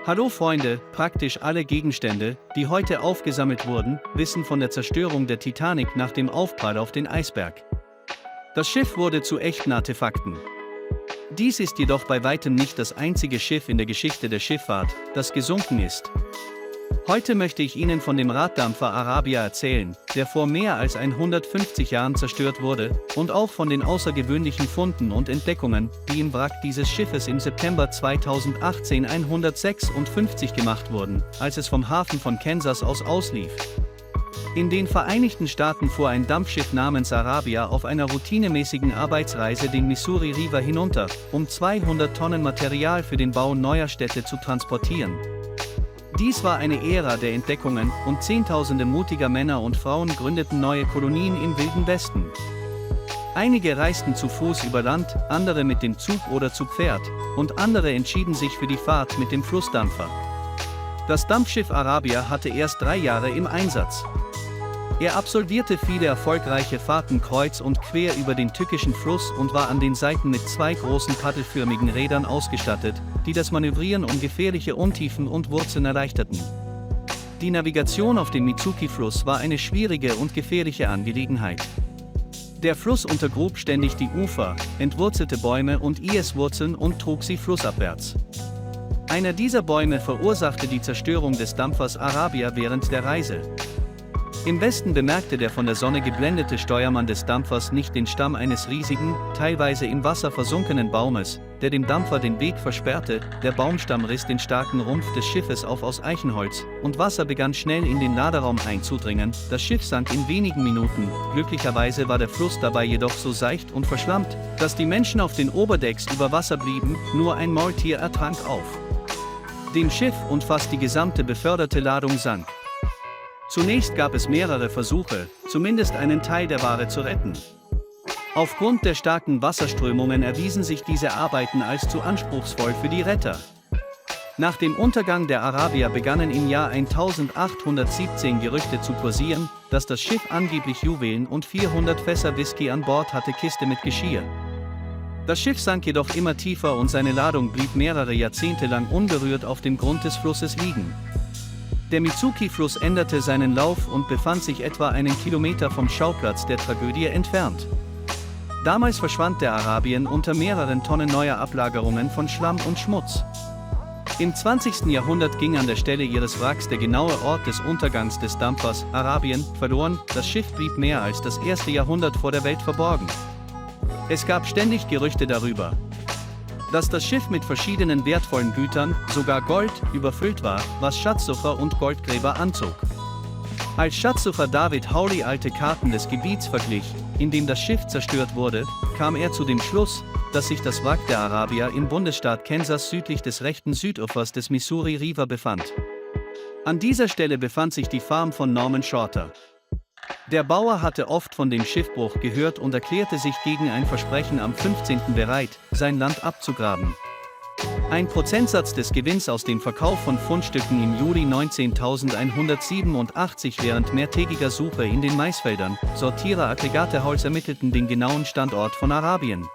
Hallo Freunde, praktisch alle Gegenstände, die heute aufgesammelt wurden, wissen von der Zerstörung der Titanic nach dem Aufprall auf den Eisberg. Das Schiff wurde zu echten Artefakten. Dies ist jedoch bei weitem nicht das einzige Schiff in der Geschichte der Schifffahrt, das gesunken ist. Heute möchte ich Ihnen von dem Raddampfer Arabia erzählen, der vor mehr als 150 Jahren zerstört wurde, und auch von den außergewöhnlichen Funden und Entdeckungen, die im Wrack dieses Schiffes im September 2018 156 gemacht wurden, als es vom Hafen von Kansas aus auslief. In den Vereinigten Staaten fuhr ein Dampfschiff namens Arabia auf einer routinemäßigen Arbeitsreise den Missouri River hinunter, um 200 Tonnen Material für den Bau neuer Städte zu transportieren. Dies war eine Ära der Entdeckungen, und Zehntausende mutiger Männer und Frauen gründeten neue Kolonien im Wilden Westen. Einige reisten zu Fuß über Land, andere mit dem Zug oder zu Pferd, und andere entschieden sich für die Fahrt mit dem Flussdampfer. Das Dampfschiff Arabia hatte erst 3 Jahre im Einsatz. Er absolvierte viele erfolgreiche Fahrten kreuz und quer über den Tückischen Fluss und war an den Seiten mit 2 großen paddelförmigen Rädern ausgestattet, die das Manövrieren um gefährliche Untiefen und Wurzeln erleichterten. Die Navigation auf dem Mizuki-Fluss war eine schwierige und gefährliche Angelegenheit. Der Fluss untergrub ständig die Ufer, entwurzelte Bäume und Ieswurzeln und trug sie flussabwärts. Einer dieser Bäume verursachte die Zerstörung des Dampfers Arabia während der Reise. Im Westen bemerkte der von der Sonne geblendete Steuermann des Dampfers nicht den Stamm eines riesigen, teilweise im Wasser versunkenen Baumes, der dem Dampfer den Weg versperrte. Der Baumstamm riss den starken Rumpf des Schiffes auf aus Eichenholz, und Wasser begann schnell in den Laderaum einzudringen. Das Schiff sank in wenigen Minuten. Glücklicherweise war der Fluss dabei jedoch so seicht und verschlammt, dass die Menschen auf den Oberdecks über Wasser blieben. Nur ein Maultier ertrank auf dem Schiff und fast die gesamte beförderte Ladung sank. Zunächst gab es mehrere Versuche, zumindest einen Teil der Ware zu retten. Aufgrund der starken Wasserströmungen erwiesen sich diese Arbeiten als zu anspruchsvoll für die Retter. Nach dem Untergang der Arabia begannen im Jahr 1817 Gerüchte zu kursieren, dass das Schiff angeblich Juwelen und 400 Fässer Whisky an Bord hatte, Kiste mit Geschirr. Das Schiff sank jedoch immer tiefer und seine Ladung blieb mehrere Jahrzehnte lang unberührt auf dem Grund des Flusses liegen. Der Mizuki-Fluss änderte seinen Lauf und befand sich etwa einen Kilometer vom Schauplatz der Tragödie entfernt. Damals verschwand der Arabien unter mehreren Tonnen neuer Ablagerungen von Schlamm und Schmutz. Im 20. Jahrhundert ging an der Stelle ihres Wracks der genaue Ort des Untergangs des Dampfers Arabien verloren. Das Schiff blieb mehr als das erste Jahrhundert vor der Welt verborgen. Es gab ständig Gerüchte darüber, dass das Schiff mit verschiedenen wertvollen Gütern, sogar Gold, überfüllt war, was Schatzsucher und Goldgräber anzog. Als Schatzsucher David Hawley alte Karten des Gebiets verglich, in dem das Schiff zerstört wurde, kam er zu dem Schluss, dass sich das Wrack der Arabia im Bundesstaat Kansas südlich des rechten Südufers des Missouri River befand. An dieser Stelle befand sich die Farm von Norman Shorter. Der Bauer hatte oft von dem Schiffbruch gehört und erklärte sich gegen ein Versprechen am 15. bereit, sein Land abzugraben. Ein Prozentsatz des Gewinns aus dem Verkauf von Fundstücken im Juli 1987 während mehrtägiger Suche in den Maisfeldern, Sortierer Aggregate Holz ermittelten den genauen Standort von Arabien.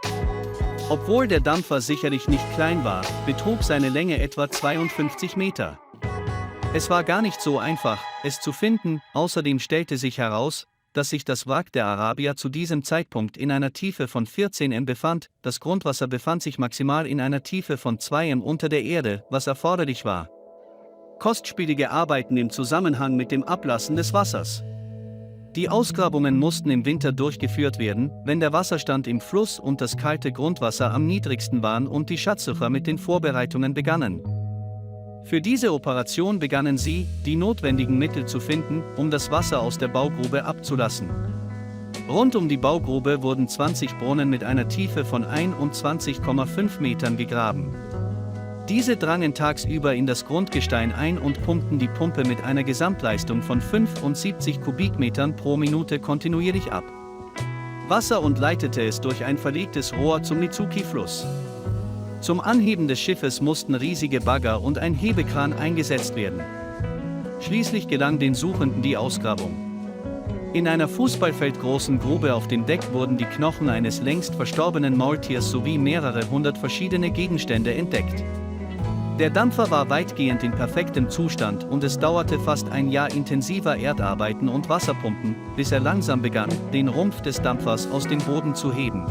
Obwohl der Dampfer sicherlich nicht klein war, betrug seine Länge etwa 52 Meter. Es war gar nicht so einfach, es zu finden. Außerdem stellte sich heraus, dass sich das Wrack der Arabia zu diesem Zeitpunkt in einer Tiefe von 14 m befand. Das Grundwasser befand sich maximal in einer Tiefe von 2 m unter der Erde, was erforderlich war. Kostspielige Arbeiten im Zusammenhang mit dem Ablassen des Wassers. Die Ausgrabungen mussten im Winter durchgeführt werden, wenn der Wasserstand im Fluss und das kalte Grundwasser am niedrigsten waren und die Schatzsucher mit den Vorbereitungen begannen. Für diese Operation begannen sie, die notwendigen Mittel zu finden, um das Wasser aus der Baugrube abzulassen. Rund um die Baugrube wurden 20 Brunnen mit einer Tiefe von 21,5 Metern gegraben. Diese drangen tagsüber in das Grundgestein ein und pumpten die Pumpe mit einer Gesamtleistung von 75 Kubikmetern pro Minute kontinuierlich ab. Wasser und leitete es durch ein verlegtes Rohr zum Mizuki-Fluss. Zum Anheben des Schiffes mussten riesige Bagger und ein Hebekran eingesetzt werden. Schließlich gelang den Suchenden die Ausgrabung. In einer fußballfeldgroßen Grube auf dem Deck wurden die Knochen eines längst verstorbenen Maultiers sowie mehrere hundert verschiedene Gegenstände entdeckt. Der Dampfer war weitgehend in perfektem Zustand und es dauerte fast ein Jahr intensiver Erdarbeiten und Wasserpumpen, bis er langsam begann, den Rumpf des Dampfers aus dem Boden zu heben.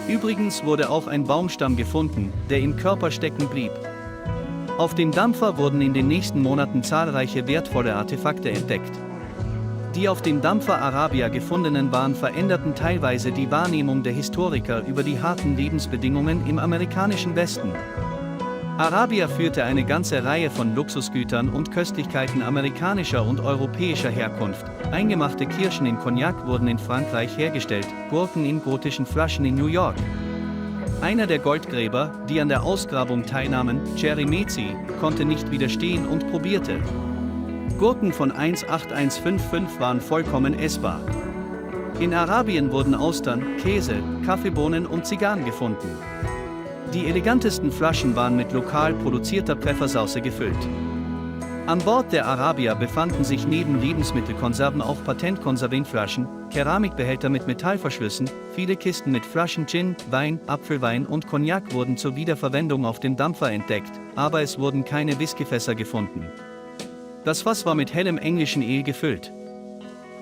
Übrigens wurde auch ein Baumstamm gefunden, der im Körper stecken blieb. Auf dem Dampfer wurden in den nächsten Monaten zahlreiche wertvolle Artefakte entdeckt. Die auf dem Dampfer Arabia gefundenen Waren veränderten teilweise die Wahrnehmung der Historiker über die harten Lebensbedingungen im amerikanischen Westen. Arabia führte eine ganze Reihe von Luxusgütern und Köstlichkeiten amerikanischer und europäischer Herkunft. Eingemachte Kirschen in Cognac wurden in Frankreich hergestellt, Gurken in gotischen Flaschen in New York. Einer der Goldgräber, die an der Ausgrabung teilnahmen, Jerry Mezi, konnte nicht widerstehen und probierte. Gurken von 18155 waren vollkommen essbar. In Arabien wurden Austern, Käse, Kaffeebohnen und Zigarren gefunden. Die elegantesten Flaschen waren mit lokal produzierter Pfeffersauce gefüllt. An Bord der Arabia befanden sich neben Lebensmittelkonserven auch Patentkonservenflaschen, Keramikbehälter mit Metallverschlüssen, viele Kisten mit Flaschen Gin, Wein, Apfelwein und Cognac wurden zur Wiederverwendung auf dem Dampfer entdeckt, aber es wurden keine Whiskyfässer gefunden. Das Fass war mit hellem englischen Ale gefüllt.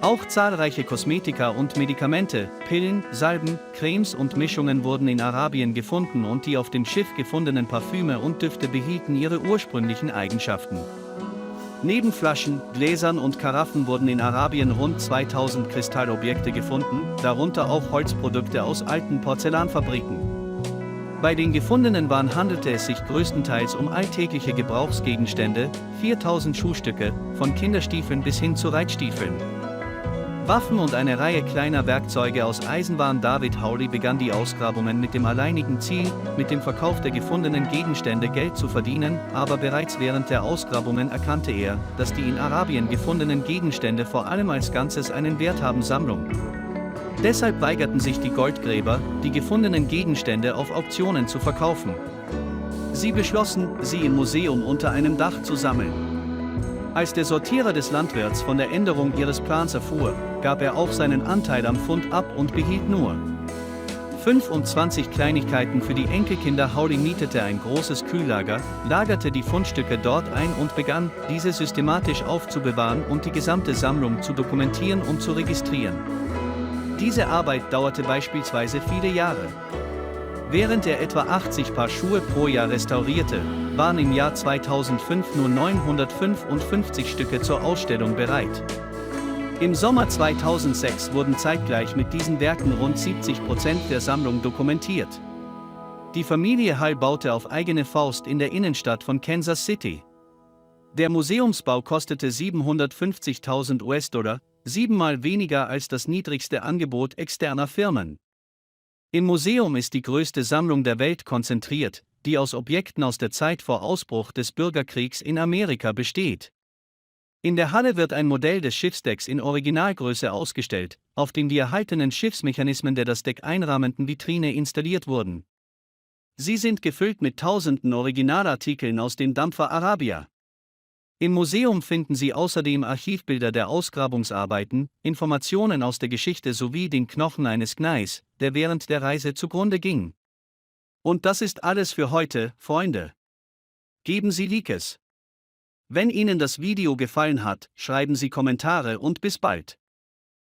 Auch zahlreiche Kosmetika und Medikamente, Pillen, Salben, Cremes und Mischungen wurden in Arabien gefunden und die auf dem Schiff gefundenen Parfüme und Düfte behielten ihre ursprünglichen Eigenschaften. Neben Flaschen, Gläsern und Karaffen wurden in Arabien rund 2000 Kristallobjekte gefunden, darunter auch Holzprodukte aus alten Porzellanfabriken. Bei den gefundenen Waren handelte es sich größtenteils um alltägliche Gebrauchsgegenstände, 4000 Schuhstücke, von Kinderstiefeln bis hin zu Reitstiefeln. Waffen und eine Reihe kleiner Werkzeuge aus Eisen waren. David Howley begann die Ausgrabungen mit dem alleinigen Ziel, mit dem Verkauf der gefundenen Gegenstände Geld zu verdienen, aber bereits während der Ausgrabungen erkannte er, dass die in Arabien gefundenen Gegenstände vor allem als Ganzes einen Wert haben. Sammlung. Deshalb weigerten sich die Goldgräber, die gefundenen Gegenstände auf Auktionen zu verkaufen. Sie beschlossen, sie im Museum unter einem Dach zu sammeln. Als der Sortierer des Landwirts von der Änderung ihres Plans erfuhr, gab er auch seinen Anteil am Fund ab und behielt nur 25 Kleinigkeiten für die Enkelkinder. Howley mietete ein großes Kühllager, lagerte die Fundstücke dort ein und begann, diese systematisch aufzubewahren und die gesamte Sammlung zu dokumentieren und zu registrieren. Diese Arbeit dauerte beispielsweise viele Jahre. Während er etwa 80 Paar Schuhe pro Jahr restaurierte, waren im Jahr 2005 nur 955 Stücke zur Ausstellung bereit. Im Sommer 2006 wurden zeitgleich mit diesen Werken rund 70% der Sammlung dokumentiert. Die Familie Hull baute auf eigene Faust in der Innenstadt von Kansas City. Der Museumsbau kostete 750.000 US-Dollar, 7-mal weniger als das niedrigste Angebot externer Firmen. Im Museum ist die größte Sammlung der Welt konzentriert, die aus Objekten aus der Zeit vor Ausbruch des Bürgerkriegs in Amerika besteht. In der Halle wird ein Modell des Schiffsdecks in Originalgröße ausgestellt, auf dem die erhaltenen Schiffsmechanismen der das Deck einrahmenden Vitrine installiert wurden. Sie sind gefüllt mit tausenden Originalartikeln aus dem Dampfer Arabia. Im Museum finden Sie außerdem Archivbilder der Ausgrabungsarbeiten, Informationen aus der Geschichte sowie den Knochen eines Gneis, der während der Reise zugrunde ging. Und das ist alles für heute, Freunde. Geben Sie Likes. Wenn Ihnen das Video gefallen hat, schreiben Sie Kommentare und bis bald.